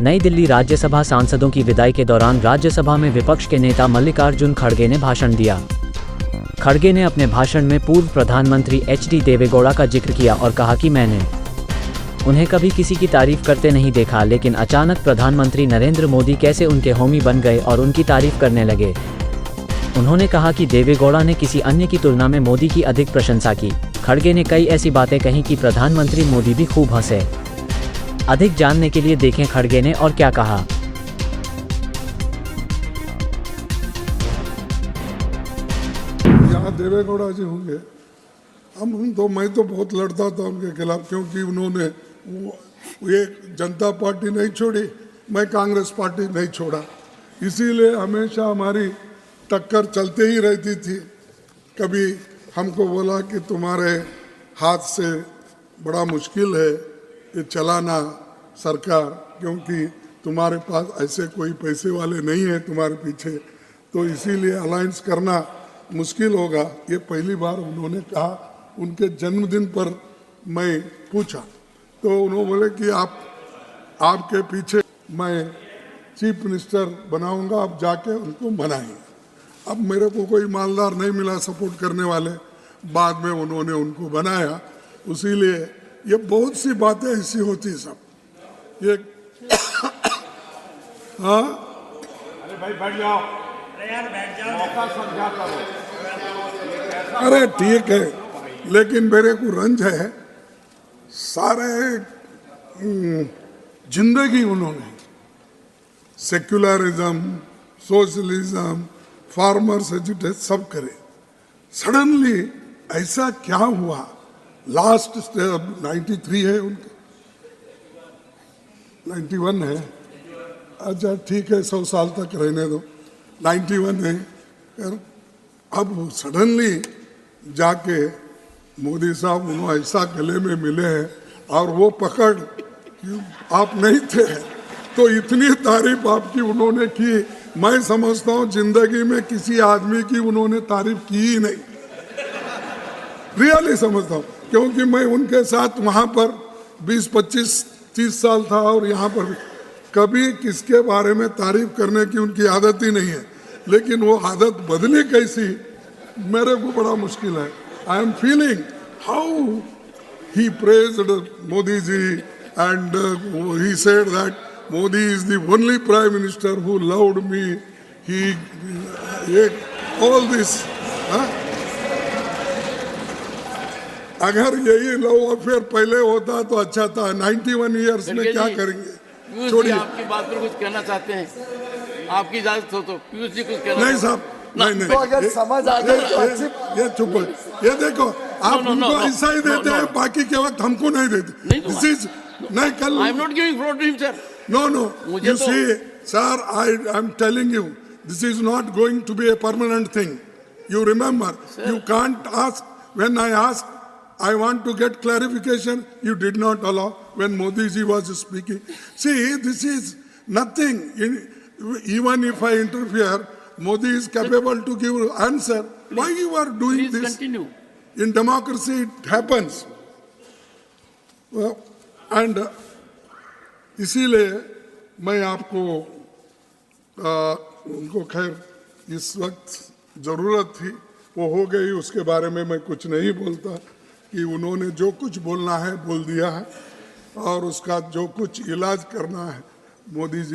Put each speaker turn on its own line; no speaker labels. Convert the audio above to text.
नई दिल्ली राज्यसभा सांसदों की विदाई के दौरान राज्यसभा में विपक्ष के नेता मल्लिकार्जुन खड़गे ने भाषण दिया। खड़गे ने अपने भाषण में पूर्व प्रधानमंत्री एच.डी. देवेगौड़ा का जिक्र किया और कहा कि मैंने उन्हें कभी किसी की तारीफ करते नहीं देखा, लेकिन अचानक प्रधानमंत्री नरेंद्र मोदी कैसे उनके होमी बन गए और उनकी तारीफ करने लगे। उन्होंने कहा कि देवेगौड़ा ने किसी अन्य की तुलना में मोदी की अधिक प्रशंसा की। खड़गे ने कई ऐसी बातें कहीं कि प्रधानमंत्री मोदी भी खूब हंसे। अधिक जानने के लिए देखें खड़गे ने और क्या कहा।
यहाँ देवेगौड़ा जी होंगे, मैं तो बहुत लड़ता था उनके खिलाफ, क्योंकि उन्होंने ये जनता पार्टी नहीं छोड़ी, मैं कांग्रेस पार्टी नहीं छोड़ा, इसीलिए हमेशा हमारी टक्कर चलते ही रहती थी। कभी हमको बोला कि तुम्हारे हाथ से बड़ा मुश्किल है ये चलाना सरकार, क्योंकि तुम्हारे पास ऐसे कोई पैसे वाले नहीं है तुम्हारे पीछे, तो इसीलिए अलायंस करना मुश्किल होगा। ये पहली बार उन्होंने कहा। उनके जन्मदिन पर मैं पूछा तो उन्होंने बोले कि आपके पीछे मैं चीफ मिनिस्टर बनाऊंगा, आप जाके उनको बनाएंगे। अब मेरे को कोई मालदार नहीं मिला सपोर्ट करने वाले, बाद में उन्होंने उनको बनाया। इसीलिए ये बहुत सी बातें ऐसी होती सब ये हाँ
अरे भाई बैठ जाओ, अरे यार बैठ जाओ, मौका समझा करो।
अरे ठीक है, लेकिन मेरे को रंज है, सारे जिंदगी उन्होंने सेक्युलरिज्म, सोशलिज्म, फार्मर्स एजुटेशन सब करे। सडनली ऐसा क्या हुआ? लास्ट 93 है उनके, 91 है, अच्छा ठीक है 100 साल तक रहने दो, 91 है। अब सडनली जाके मोदी साहब उन्होंने ऐसा गले में मिले हैं और वो पकड़ आप नहीं थे, तो इतनी तारीफ आपकी उन्होंने की, मैं समझता हूँ जिंदगी में किसी आदमी की उन्होंने तारीफ की ही नहीं, रियली समझता हूँ, क्योंकि मैं उनके साथ वहाँ पर 20, 25, 30 साल था और यहाँ पर कभी किसके बारे में तारीफ करने की उनकी आदत ही नहीं है। लेकिन वो आदत बदली कैसी, मेरे को बड़ा मुश्किल है। I am feeling how he praised Modi ji and he said that Modi is the only prime minister who loved me. He all this. अगर यही लव अफेयर पहले होता तो अच्छा था। 91 ईयर्स में क्या करेंगे?
छोड़िए, आपकी बात पर कुछ कहना चाहते हैं, आपकी इजाजत हो तो पीयूष जी कुछ कहना।
नहीं साहब, नहीं
तो अगर समझ आ जाए तो अच्छी।
ये चुप है, ये देखो आप उनको ऐसा ही देते हैं, बाकी के वक्त हमको नहीं देते। दिस इज नहीं कल
I am not giving floor to him sir.
No, you see, sir, I am telling you, this is not going to be a permanent thing. You remember, sir, you can't ask. When I asked, I want to get clarification, you did not allow when Modi ji was speaking. See, this is nothing. Even if I interfere, Modi is capable to give answer. Why you are doing this?
Continue.
In democracy, it happens. Well, and इसीलिए मैं आपको उनको खैर इस वक्त ज़रूरत थी, वो हो गई, उसके बारे में मैं कुछ नहीं बोलता कि उन्होंने जो कुछ बोलना है बोल दिया है और उसका जो कुछ इलाज करना है मोदी जी ने